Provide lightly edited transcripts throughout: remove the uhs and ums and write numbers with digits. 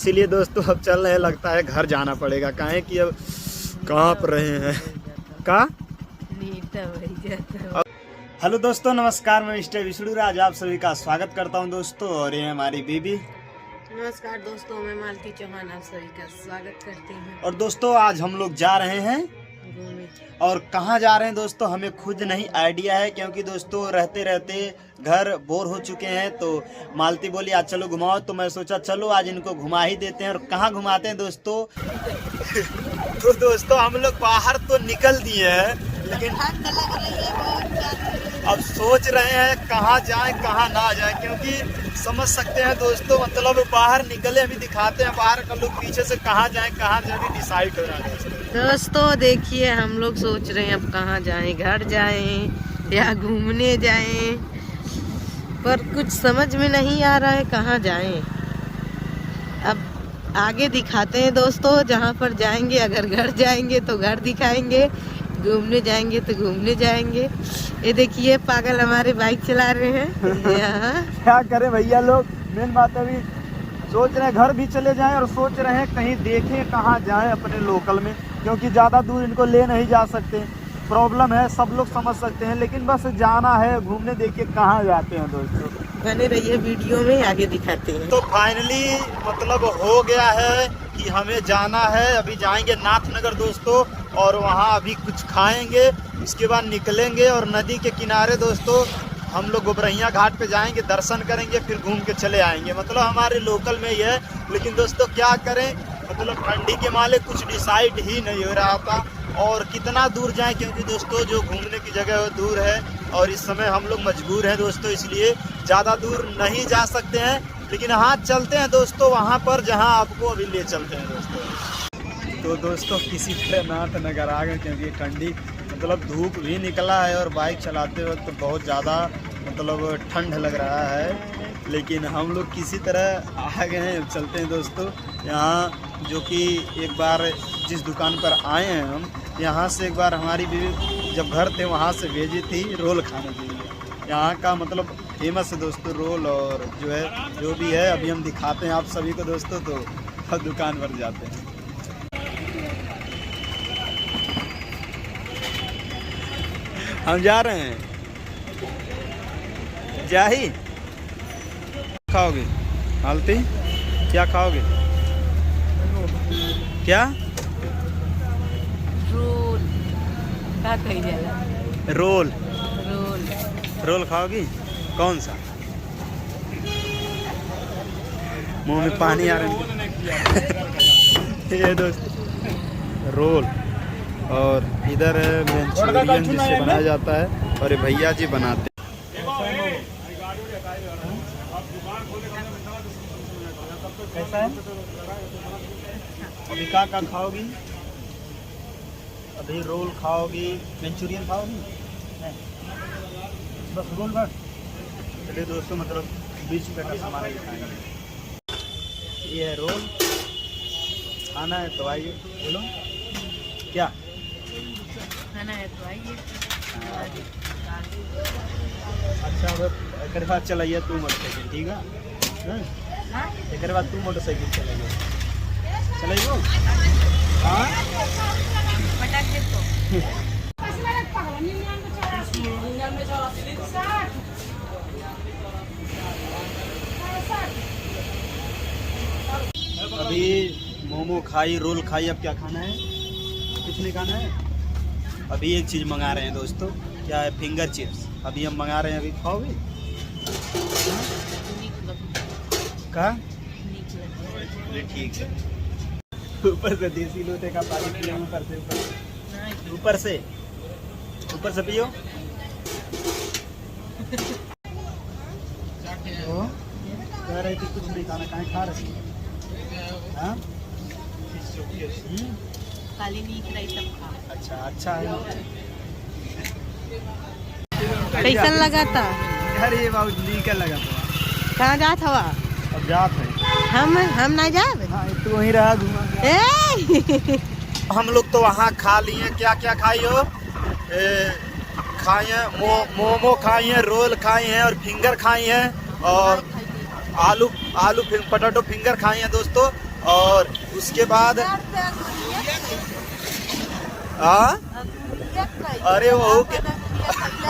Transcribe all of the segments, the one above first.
इसीलिए दोस्तों अब चल रहे हैं, लगता है घर जाना पड़ेगा। काहे कि अब कांप रहे हैं का। हेलो दोस्तों, नमस्कार। मैं मिस्टर विष्णुराज आप सभी का स्वागत करता हूं दोस्तों। और ये हमारी बीबी। नमस्कार दोस्तों, मैं मालती चौहान आप सभी का स्वागत करती हूँ। और दोस्तों आज हम लोग जा रहे हैं घूमे। और कहाँ जा रहे हैं दोस्तों हमें खुद नहीं आइडिया है, क्योंकि दोस्तों रहते रहते घर बोर हो चुके हैं। तो मालती बोली आज चलो घुमाओ, तो मैं सोचा चलो आज इनको घुमा ही देते हैं। और कहाँ घुमाते हैं दोस्तों तो दोस्तों हम लोग बाहर तो निकल दिए हैं, लेकिन अब सोच रहे हैं कहाँ जाएं कहाँ ना जाएं, क्योंकि समझ सकते हैं दोस्तों, मतलब बाहर निकले अभी दिखाते हैं बाहर का लोग, पीछे से कहाँ जाएं कहाँ जाएं डिसाइड हो रहा है दोस्तों देखिए, हम लोग सोच रहे हैं अब कहाँ जाएं, घर जाएं या घूमने जाएं, पर कुछ समझ में नहीं आ रहा है कहाँ जाएं। अब आगे दिखाते हैं दोस्तों, जहाँ पर जाएंगे। अगर घर जाएंगे तो घर दिखाएंगे, घूमने जाएंगे तो घूमने जाएंगे। ये देखिए पागल हमारे बाइक चला रहे हैं क्या करें भैया लोग, मेन बात अभी सोच रहे हैं घर भी चले जाएं और सोच रहे हैं कहीं देखें कहाँ जाएं अपने लोकल में, क्योंकि ज़्यादा दूर इनको ले नहीं जा सकते। प्रॉब्लम है, सब लोग समझ सकते हैं, लेकिन बस जाना है घूमने। देखिए कहाँ जाते हैं दोस्तों, बने रहिए वीडियो में, आगे दिखाते हैं। तो फाइनली मतलब हो गया है कि हमें जाना है। अभी जाएंगे नाथनगर दोस्तों, और वहाँ अभी कुछ खाएंगे, इसके बाद निकलेंगे और नदी के किनारे दोस्तों हम लोग गोबरहिया घाट पे जाएंगे, दर्शन करेंगे, फिर घूम के चले आएंगे। मतलब हमारे लोकल में ही है, लेकिन दोस्तों क्या करें, मतलब ठंडी के माले कुछ डिसाइड ही नहीं हो रहा था और कितना दूर जाएं, क्योंकि दोस्तों जो घूमने की जगह है दूर है और इस समय हम लोग मजबूर हैं दोस्तों, इसलिए ज़्यादा दूर नहीं जा सकते हैं। लेकिन हाँ चलते हैं दोस्तों वहाँ पर जहाँ आपको अभी ले चलते हैं दोस्तों। तो दोस्तों किसी तरह नाथनगर आ गए, क्योंकि ठंडी मतलब धूप भी निकला है और बाइक चलाते वक्त तो बहुत ज़्यादा मतलब ठंड लग रहा है। लेकिन हम लोग किसी तरह आ गए हैं, चलते हैं दोस्तों यहाँ। जो कि एक बार जिस दुकान पर आए हैं हम, यहाँ से एक बार हमारी बीवी जब घर थे वहाँ से भेजी थी रोल खाने के लिए। यहाँ का मतलब फेमस है दोस्तों रोल, और जो है जो भी है अभी हम दिखाते हैं आप सभी को दोस्तों। तो अब दुकान पर जाते हैं। हम जा रहे हैं, जा ही खाओगे मालती, क्या खाओगे, क्या रोल क्या कही जाला? रोल रोल रोल खाओगी? कौन सा? मुंह में पानी आ रहा है ये दोस्त रोल। और इधर है मंचूरियन जिससे बनाया जाता है, और ये भैया जी बनाते हैं। कैसा है? अभी क्या खाओगी? अभी रोल खाओगी, मंचूरियन खाओगी? बस रोल बस। चलिए दोस्तों, मतलब 20 रुपये का सामान खाएंगे। ये है रोल, खाना है तो आइए। बोलो क्या खाना है तो आइए। अच्छा, अब एक बाद चलाइए तू मोटरसाइकिल, ठीक है? एक बाद तू मोटरसाइकिल चलाइए, चलाइए। हाँ अभी मोमो खाई, रोल खाई, अब क्या खाना है? कुछ नहीं खाना है। अभी एक चीज़ मंगा रहे हैं दोस्तों, क्या है? फिंगर चिप्स अभी हम मंगा रहे हैं। अभी खाओगे का? ठीक है। ऊपर से देसी लोटे का पानी पियो, ऊपर से पियो। कह रहे थे कुछ नहीं खाना, कहाँ खा रहे? हाँ खाली नीक रही तब खा। अच्छा है। कैसा लगा था? अरे बहुत नीक लगा था। कहाँ जात हवा? अब जात है हम ना जाब। हाँ, तू वहीं रहा घुमा। हम लोग तो वहाँ खा लिए। क्या क्या खाई हो? खाए हैं मोमो खाई हैं, रोल खाई हैं और फिंगर खाई हैं, और आलू पोटैटो फिंगर खाई हैं दोस्तों। और उसके बाद अरे वो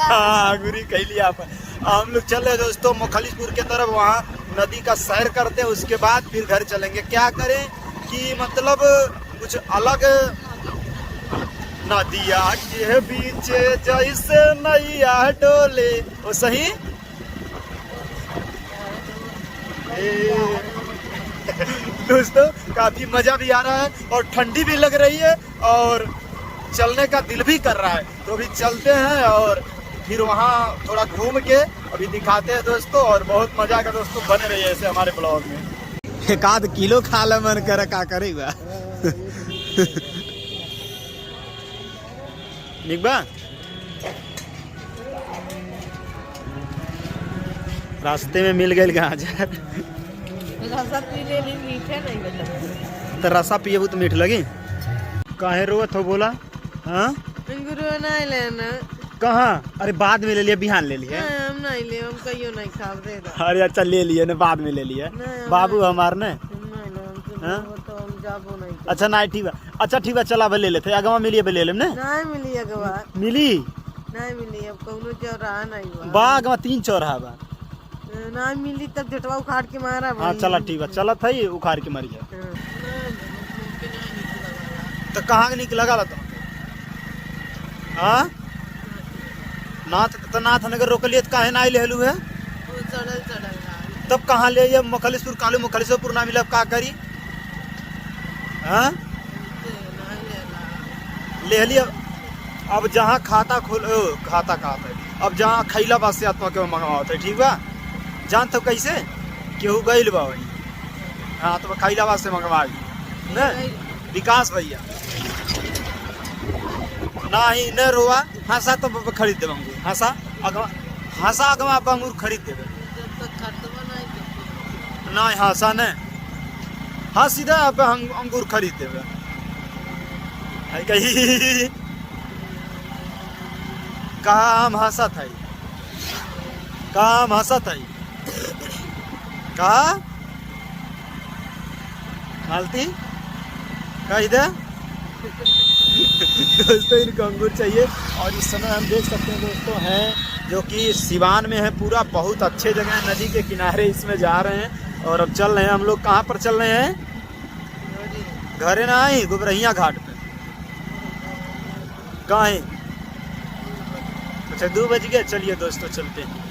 हाँ गुरी कह लिया आप। हम लोग चल रहे दोस्तों मुखलिसपुर के तरफ, वहाँ नदी का सैर करते हैं, उसके बाद फिर घर चलेंगे। क्या करें कि मतलब कुछ अलग नदिया के बीच जैसे नैया डोले वो सही दोस्तों काफी मजा भी आ रहा है और ठंडी भी लग रही है और चलने का दिल भी कर रहा है। तो अभी चलते हैं और फिर वहाँ थोड़ा घूम के अभी दिखाते हैं दोस्तों, और बहुत मजा का दोस्तों बने रही है ऐसे हमारे ब्लॉग में। एक आध किलो खा ले मन करे का करेगा निकबा रास्ते में मिल गए गाजर, रसा पी ले ली, मीठे नहीं लगे तो रसा पिए तो मीठ लगी। काहे रोत हो बोला? हाँ अंगूर नहीं लेना कहाँ? अरे बाद में ले लिया, बिहान ले लिया। हम नहीं ले, हम कहियो नहीं खाब रे। अरे अच्छा ले लिए ना, बाद में ले लिया बाबू हमार ने। नहीं तो हम जाबो नहीं। अच्छा नहीं ठीक है, अच्छा ठीक है चला ले लेते अगवा मिलिए ले लेम ने। नहीं मिली अगवा, मिली नहीं मिली, अब कौनो चौराहा नहीं हुआ बा अगवा 3 चौराहा बा, नहीं मिली तब जटवा उखाड़ के मारा। हाँ चला ठीक है, चला था ही उखाड़ के मर गया। तो कहाँ के निकला गला तो? हाँ नाथ नगर रोकलिए तो काहे ना ले हेलू है? तब कहाँ ले ये मुखलिसपुर कालू मुखलिसपुर ना मिला का करी? हाँ ले लिया। अब जहाँ खाता खोल खाता कहा था, अब जहाँ खैला बात से आत्मा के मंगवा होता है ठीक बा, जान तो कैसे केहू गईल बा वही। हाँ तो खैला बात से मंगवा न विकास भैया नहीं न रोआ हंसा तो खरीद देव अंगूर, हंसा अगवा आप अंगूर खरीद देवे नहीं हंसा न हाँ सीधा आप अंगूर खरीद देवे कही कहा हम हंसा था, कहा हम हंसा था, कहा मालती कही दे दोस्तों इनको अंगूर चाहिए। और इस समय हम देख सकते हैं दोस्तों हैं जो कि सिवान में है पूरा, बहुत अच्छे जगह है, नदी के किनारे इसमें जा रहे हैं। और अब चल रहे हैं हम लोग, कहाँ पर चल रहे हैं? घरे ना आई गुबरहिया घाट पे। कहाँ है? अच्छा 2 बज गए, चलिए दोस्तों चलते हैं।